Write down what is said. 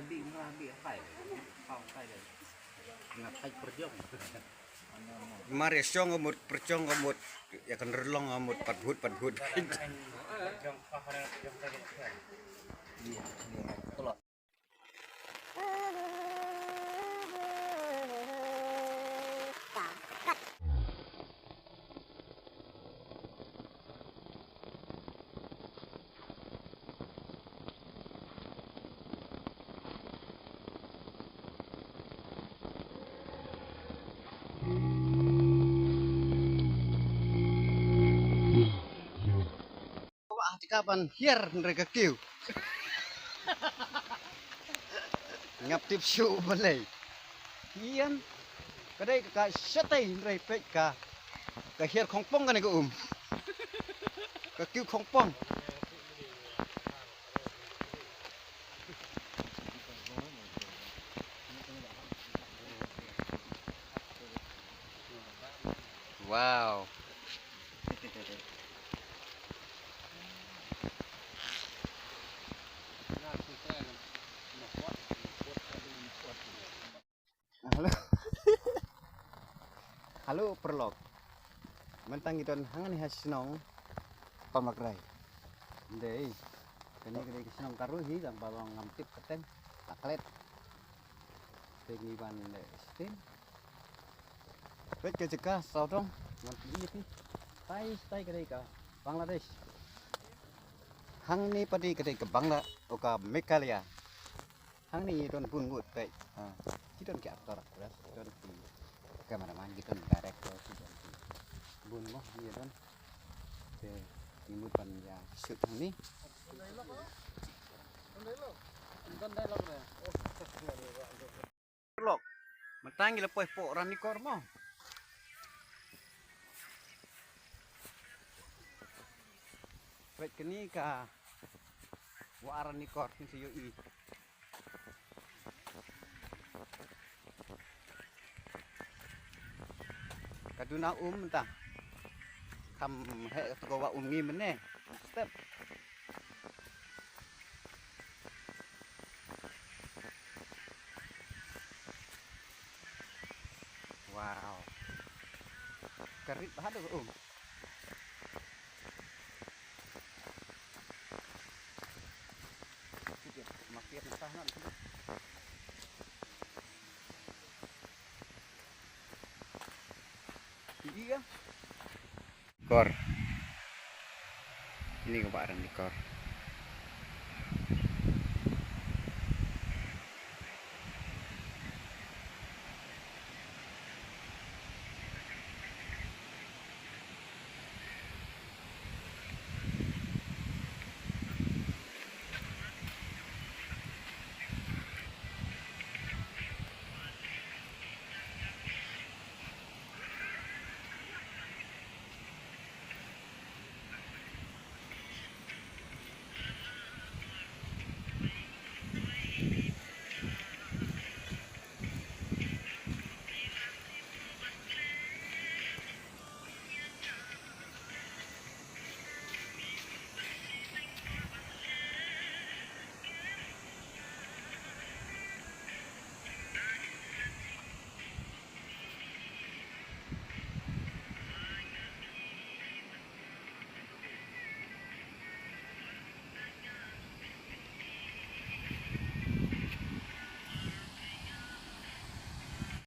bị phải không phải đấy ngập thay perjong Mari syong ngamut ya kan relong ngamut padhut kapan hiar mereka kiu ngap tip syu balai hian kadai ka satai rai pe ka hiar khongpong kan ko ka kiu khongpong wow. Halo. Halo perlok. Mentang iton hangan hasinong pamakrai. Ndei. Kini kini sinong karu hi dang balong ngamtip keten taklet. Pengiwan le stin. Pet ke jeka saudong ngamti ni. Tai kedai ka Bangladesh. Hang ni padi kedai ke Bangla oka Meghalaya. Hang ni don pun gut pe. Kita ke aktor akurat don di kameraman kita director don bun mo ni don ke imut pan ya shoot ni lok matang ila poy po ran ni kor mo wet kini ka wa aran ni kor ni siyo i kaduna entah kam he to wa ngi mene step wow karit hado makiat nasah nan iya kor ini kebaran di kor